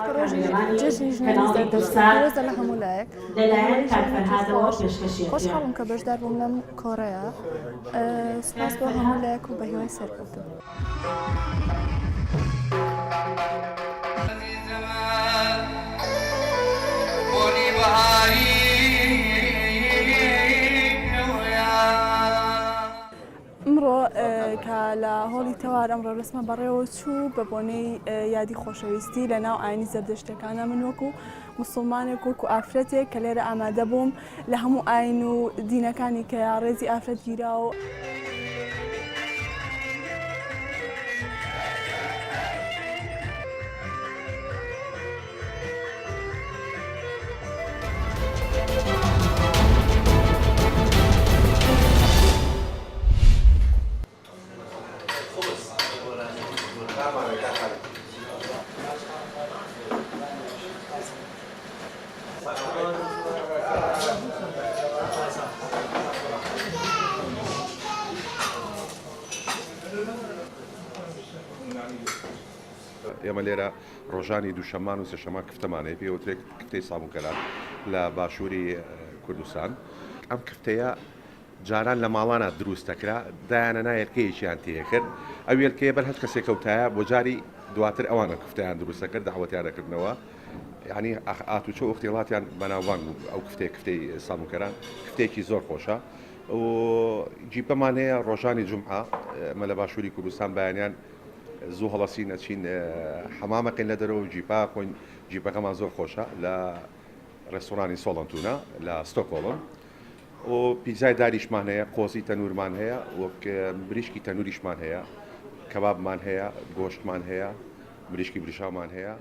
پرۆژی جێژنی ژنانی زەردەشتی پیرۆزە لە هەموو لایەک خۆش خۆشحاڵم کە بەشدار بووم لەم کۆڕەیە سپاس بۆ هەموو لایەک و بە هیوای سەرکەوتن. ئەمڕۆ کە لە هۆڵی تەوار ئەمڕۆ ڕسمە بەڕێوە چوو بە بۆنەی یادی خۆشەویستی لە ناو ئاینی زەردەشتەکانە من وەکو موسڵمانێک وەکو ئافرەتێک کە لێرە ئامادە بووم لە هەموو ئاین و دینەکانی کە ڕێزی ئافرەت گیراوە. ئێمە لێرە ڕۆژانی دووشەمان و سێشەمان کفتەمانەیە پێوترێک کفتەی سابوونکەران لە باشووری کوردستان. ئەم کفتەیە جاران لە ماڵانە دروست دەکرا دایانە نایەرکەیەکیان تێکرد ئەو وێلکەیە بەر هەر کەسێک کەوتایە بۆ جاری دواتر ئەوانە کفتیان دروست دەکرد داوەتیان دەکردنەوە یعنی ئاتوچە ئوختیڵاتیان بەناوبانگ و ئەو کفتەی سابوونکەران کفتێکی زۆر خۆشە و جیپەمان هەیە ڕۆژانی جومعە ئەمە لە باشووری کوردستان بەیانیان زوو هەڵەسی نەچین حەمامەکەین لە دەرەوە جیپا خۆین جیپەکەمان زۆر خۆشە لە ڕێستۆرانی سۆڵەنتونە لە ستۆکۆڵم و پیزای داریشمان هەیە قۆزی تەنورمان هەیە وەک بریشکی تەنوریشمان هەیە کەبابمان هەیە گۆشتمان هەیە بریشکی بریشامان هەیە.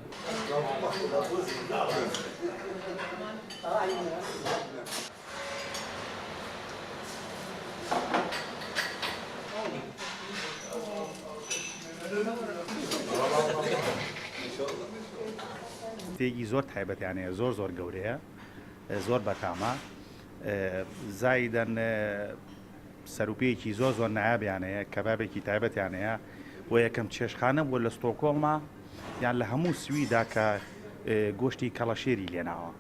تێگی زۆر تایبەتیانەیە زۆر گەورەیە زۆر بەتامە زایدەن سەروپەیەکی زۆر نایابیانەیە کەبابێکی تایبەتیانەیە و یەکەم چێشخانە بۆ لە ستۆکۆڵما یان لە هەموو سویدا کە گۆشتی کەڵەشێری لێناوە.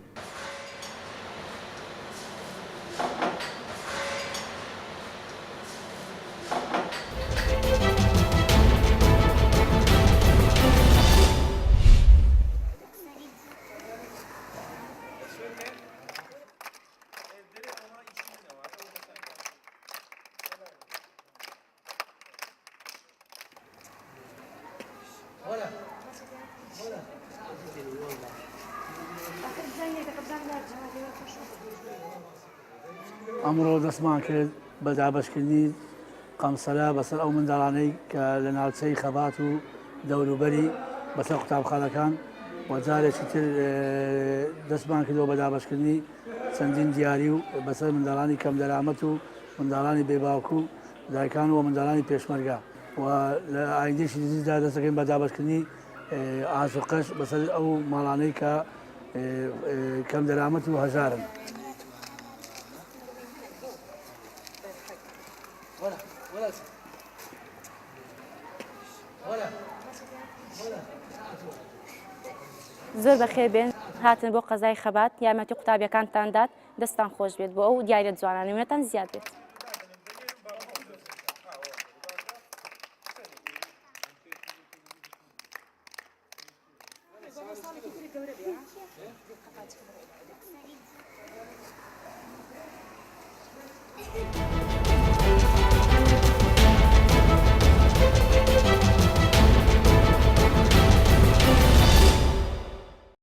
ئەمڕۆ دەستمان کرد بە دابەشکردنی قەمسەلا بەسەر ئەو منداڵانەی کە لە ناوچەی خەبات و دەوروبەری بەسەر قوتابخانەکان و جارێکی تر دەستمان کردەوە بە دابەشکردنی چەندین دیاری و بەسەر منداڵانی کەم دەرامەت و منداڵانی بێباوکو و دایکان و منداڵانی پێشمەرگا و لە ئایندێکی دیزیدا دەست دەکەین بە دابەشکردنی ئاسوقەش بەسەر ئەو ماڵانەی کە کەم دەرامەت و هەژارن. زۆر بەخێر بێن هاتن بۆ قەزای خەبات یارمەتی قوتابیەکانتان داد دەستان خۆش بێت بۆ ئەو دیارە جوانانێتان زیاد بێت. Thank you.